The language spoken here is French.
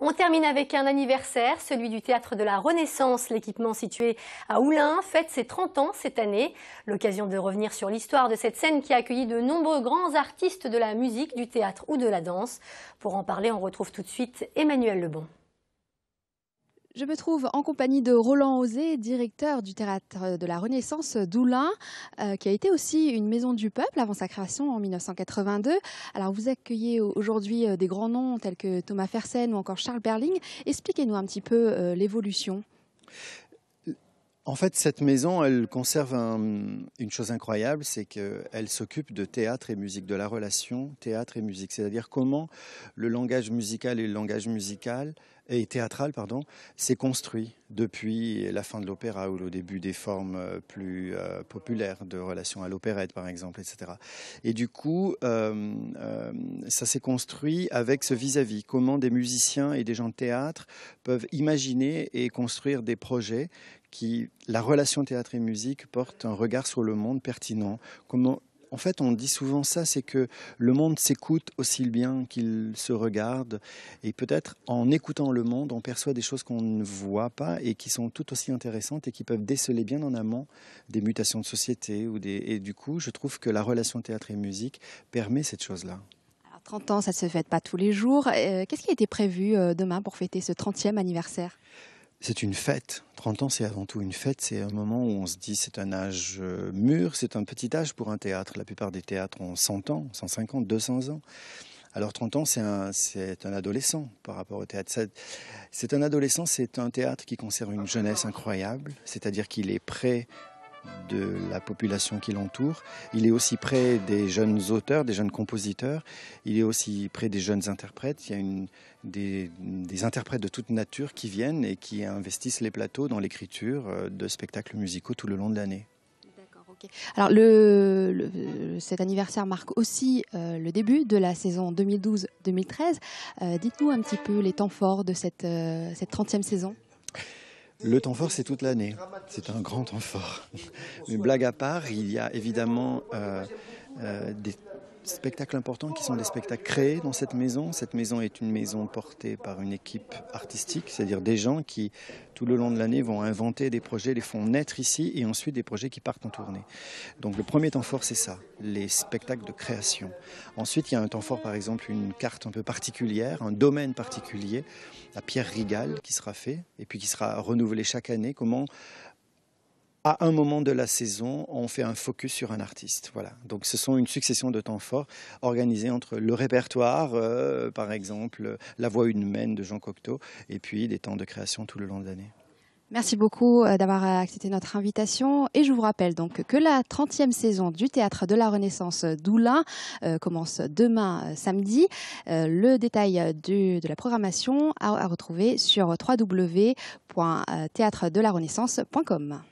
On termine avec un anniversaire, celui du Théâtre de la Renaissance. L'équipement situé à Oulin fête ses 30 ans cette année. L'occasion de revenir sur l'histoire de cette scène qui a accueilli de nombreux grands artistes de la musique, du théâtre ou de la danse. Pour en parler, on retrouve tout de suite Emmanuel Lebon. Je me trouve en compagnie de Roland Auzé, directeur du Théâtre de la Renaissance d'Oulin, qui a été aussi une maison du peuple avant sa création en 1982. Alors vous accueillez aujourd'hui des grands noms tels que Thomas Fersen ou encore Charles Berling. Expliquez-nous un petit peu l'évolution. En fait, cette maison, elle conserve une chose incroyable, c'est qu'elle s'occupe de théâtre et musique, de la relation théâtre et musique. C'est-à-dire comment le langage musical et théâtral, s'est construit depuis la fin de l'opéra ou le début des formes plus populaires de relation à l'opérette, par exemple, etc. Et du coup, ça s'est construit avec ce vis-à-vis. Comment des musiciens et des gens de théâtre peuvent imaginer et construire des projets la relation théâtre et musique porte un regard sur le monde pertinent. En fait, on dit souvent ça, c'est que le monde s'écoute aussi bien qu'il se regarde. Et peut-être en écoutant le monde, on perçoit des choses qu'on ne voit pas et qui sont tout aussi intéressantes et qui peuvent déceler bien en amont des mutations de société. Et du coup, je trouve que la relation théâtre et musique permet cette chose-là. 30 ans, ça ne se fête pas tous les jours. Qu'est-ce qui a été prévu demain pour fêter ce 30e anniversaire ? C'est une fête. 30 ans, c'est avant tout une fête. C'est un moment où on se dit c'est un âge mûr, c'est un petit âge pour un théâtre. La plupart des théâtres ont 100 ans, 150, 200 ans. Alors 30 ans, c'est un adolescent par rapport au théâtre. C'est un adolescent, c'est un théâtre qui conserve une jeunesse incroyable, c'est-à-dire qu'il est près de la population qui l'entoure. Il est aussi près des jeunes auteurs, des jeunes compositeurs. Il est aussi près des jeunes interprètes. Il y a des interprètes de toute nature qui viennent et qui investissent les plateaux dans l'écriture de spectacles musicaux tout le long de l'année. D'accord, ok. Alors cet anniversaire marque aussi le début de la saison 2012-2013. Dites-nous un petit peu les temps forts de cette 30e saison. Le temps fort, c'est toute l'année. C'est un grand temps fort. Mais blague à part, il y a évidemment des spectacles importants qui sont des spectacles créés dans cette maison. Cette maison est une maison portée par une équipe artistique, c'est-à-dire des gens qui, tout le long de l'année, vont inventer des projets, les font naître ici et ensuite des projets qui partent en tournée. Donc le premier temps fort, c'est ça, les spectacles de création. Ensuite, il y a un temps fort, par exemple, une carte un peu particulière, un domaine particulier, la Pierre Rigal qui sera fait et puis qui sera renouvelé chaque année. Comment à un moment de la saison, on fait un focus sur un artiste. Voilà. Donc ce sont une succession de temps forts organisés entre le répertoire, par exemple, La Voix humaine de Jean Cocteau, et puis des temps de création tout le long de l'année. Merci beaucoup d'avoir accepté notre invitation. Et je vous rappelle donc que la 30e saison du Théâtre de la Renaissance d'Oulin commence demain samedi. Le détail de la programmation à retrouver sur www.théâtredelarenaissance.com.